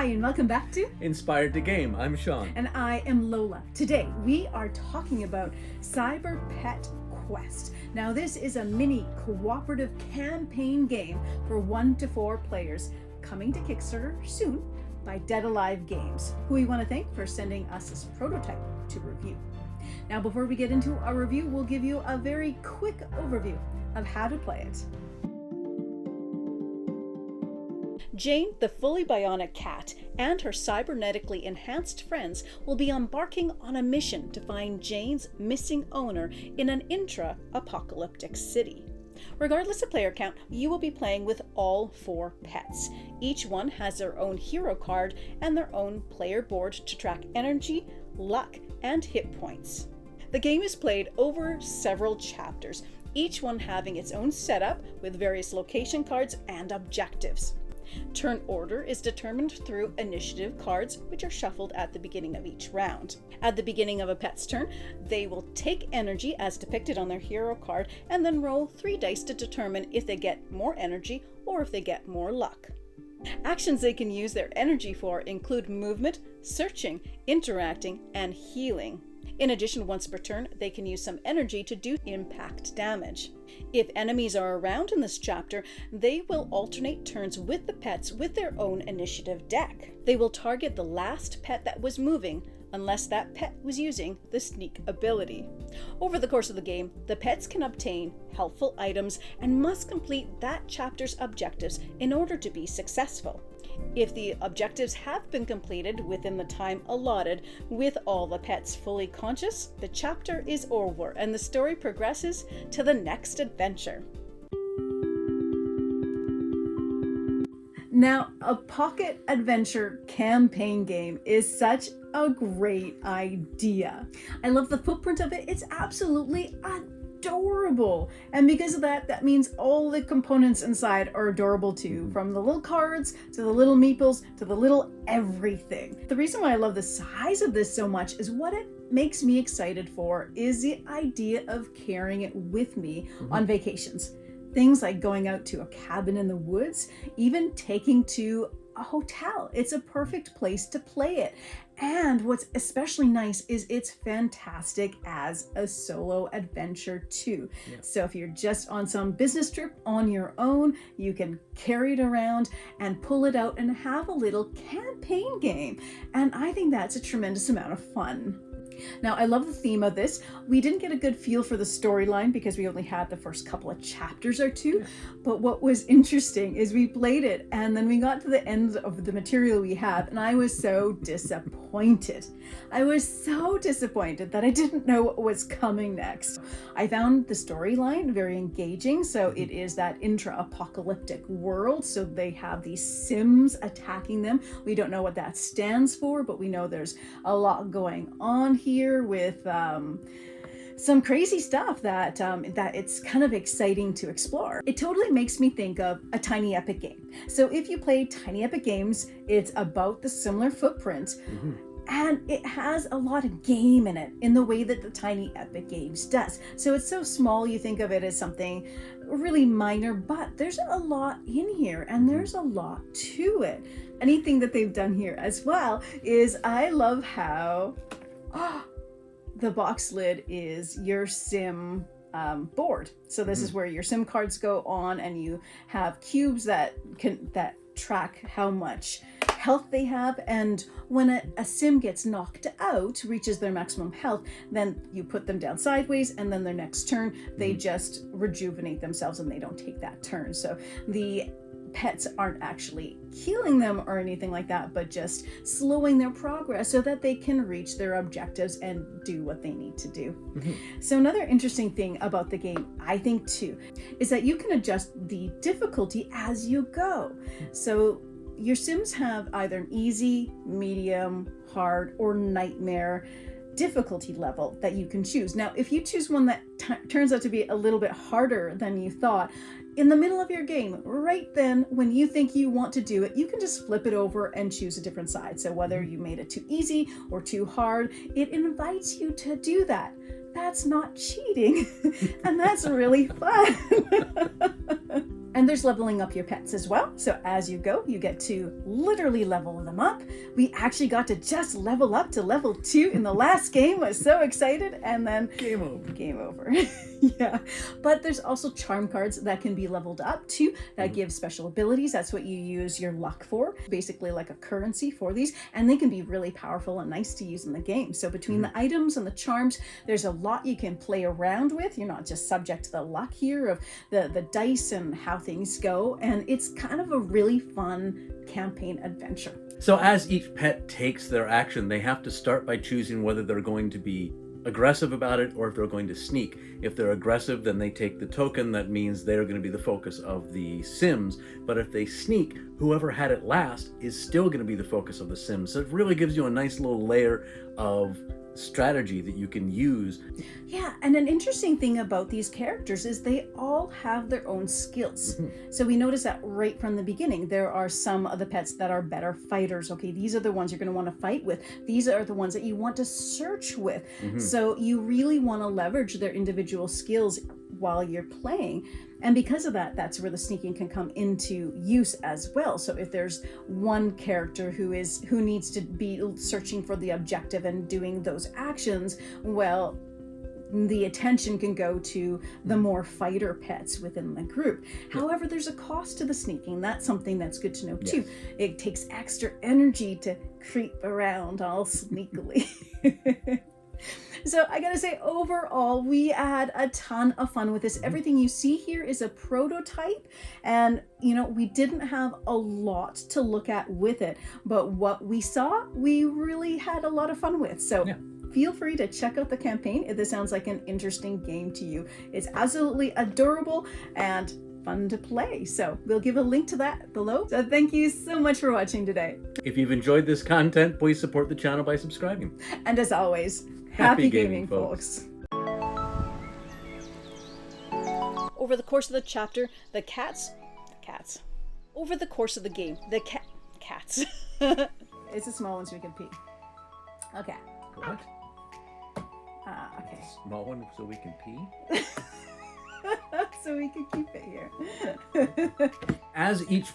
Hi, and welcome back to Inspired to Game. I'm Sean. And I am Lola. Today we are talking about Cyber Pet Quest. Now this is a mini cooperative campaign game for 1 to 4 players, coming to Kickstarter soon by Dead Alive Games, who we want to thank for sending us this prototype to review. Now before we get into our review, we'll give you a very quick overview of how to play it. Jane, the fully bionic cat, and her cybernetically enhanced friends will be embarking on a mission to find Jane's missing owner in an intra-apocalyptic city. Regardless of player count, you will be playing with all 4 pets. Each one has their own hero card and their own player board to track energy, luck, and hit points. The game is played over several chapters, each one having its own setup with various location cards and objectives. Turn order is determined through initiative cards, which are shuffled at the beginning of each round. At the beginning of a pet's turn, they will take energy as depicted on their hero card and then roll 3 dice to determine if they get more energy or if they get more luck. Actions they can use their energy for include movement, searching, interacting, and healing. In addition, once per turn, they can use some energy to do impact damage. If enemies are around in this chapter, they will alternate turns with the pets with their own initiative deck. They will target the last pet that was moving, unless that pet was using the sneak ability. Over the course of the game, the pets can obtain helpful items and must complete that chapter's objectives in order to be successful. If the objectives have been completed within the time allotted with all the pets fully conscious, the chapter is over and the story progresses to the next adventure. Now, a pocket adventure campaign game is such a great idea. I love the footprint of it. It's absolutely adorable. And because of that, that means all the components inside are adorable too, from the little cards to the little meeples to the little everything. The reason why I love the size of this so much is what it makes me excited for is the idea of carrying it with me on vacations. Things like going out to a cabin in the woods, even taking to a hotel. It's a perfect place to play it. And what's especially nice is it's fantastic as a solo adventure too. Yeah. So if you're just on some business trip on your own, you can carry it around and pull it out and have a little campaign game. And I think that's a tremendous amount of fun. Now, I love the theme of this. We didn't get a good feel for the storyline because we only had the first couple of chapters or two. But what was interesting is we played it and then we got to the end of the material we have and I was so disappointed. I was so disappointed that I didn't know what was coming next. I found the storyline very engaging. So it is that intra-apocalyptic world. So they have these Sims attacking them. We don't know what that stands for, but we know there's a lot going on here with some crazy stuff that it's kind of exciting to explore. It totally makes me think of a Tiny Epic game. So if you play Tiny Epic games, it's about the similar footprint. And it has a lot of game in it in the way that the Tiny Epic Games does. So it's so small, you think of it as something really minor, but there's a lot in here and there's a lot to it. Anything that they've done here as well is I love how the box lid is your sim board. So this is where your sim cards go on and you have cubes that track how much health they have, and when a sim gets knocked out, reaches their maximum health, then you put them down sideways and then their next turn they just rejuvenate themselves and they don't take that turn. So the pets aren't actually healing them or anything like that, but just slowing their progress so that they can reach their objectives and do what they need to do. So another interesting thing about the game, I think too, is that you can adjust the difficulty as you go. So your Sims have either an easy, medium, hard, or nightmare difficulty level that you can choose. Now, if you choose one that turns out to be a little bit harder than you thought, in the middle of your game, right then, when you think you want to do it, you can just flip it over and choose a different side. So whether you made it too easy or too hard, it invites you to do that. That's not cheating, and that's really fun. And there's leveling up your pets as well. So as you go, you get to literally level them up. We actually got to just level up to level 2 in the last game. I was so excited. And then Game over. Game over. Yeah. But there's also charm cards that can be leveled up too, that give special abilities. That's what you use your luck for. Basically like a currency for these. And they can be really powerful and nice to use in the game. So between the items and the charms, there's a lot you can play around with. You're not just subject to the luck here of the dice and how things go, and it's kind of a really fun campaign adventure. So as each pet takes their action, they have to start by choosing whether they're going to be aggressive about it or if they're going to sneak. If they're aggressive, then they take the token. That means they're going to be the focus of the Sims. But if they sneak, whoever had it last is still going to be the focus of the Sims. So it really gives you a nice little layer of strategy that you can use. Yeah, and an interesting thing about these characters is they all have their own skills. So we notice that right from the beginning. There are some of the pets that are better fighters. Okay, these are the ones you're going to want to fight with. These are the ones that you want to search with. So you really want to leverage their individual skills while you're playing. And because of that, that's where the sneaking can come into use as well. So if there's one character who needs to be searching for the objective and doing those actions, well, the attention can go to the more fighter pets within the group. However, there's a cost to the sneaking. That's something that's good to know too. It takes extra energy to creep around all sneakily. So I gotta say, overall, we had a ton of fun with this. Everything you see here is a prototype, and we didn't have a lot to look at with it, but what we saw, we really had a lot of fun with. So feel free to check out the campaign if this sounds like an interesting game to you. It's absolutely adorable and fun to play. So we'll give a link to that below. So thank you so much for watching today. If you've enjoyed this content, please support the channel by subscribing. And as always, happy gaming, folks. Over the course of the chapter, the cats. Over the course of the game, the cats. It's a small one so we can pee. Okay. What? Okay. Small one so we can pee? So we can keep it here. As each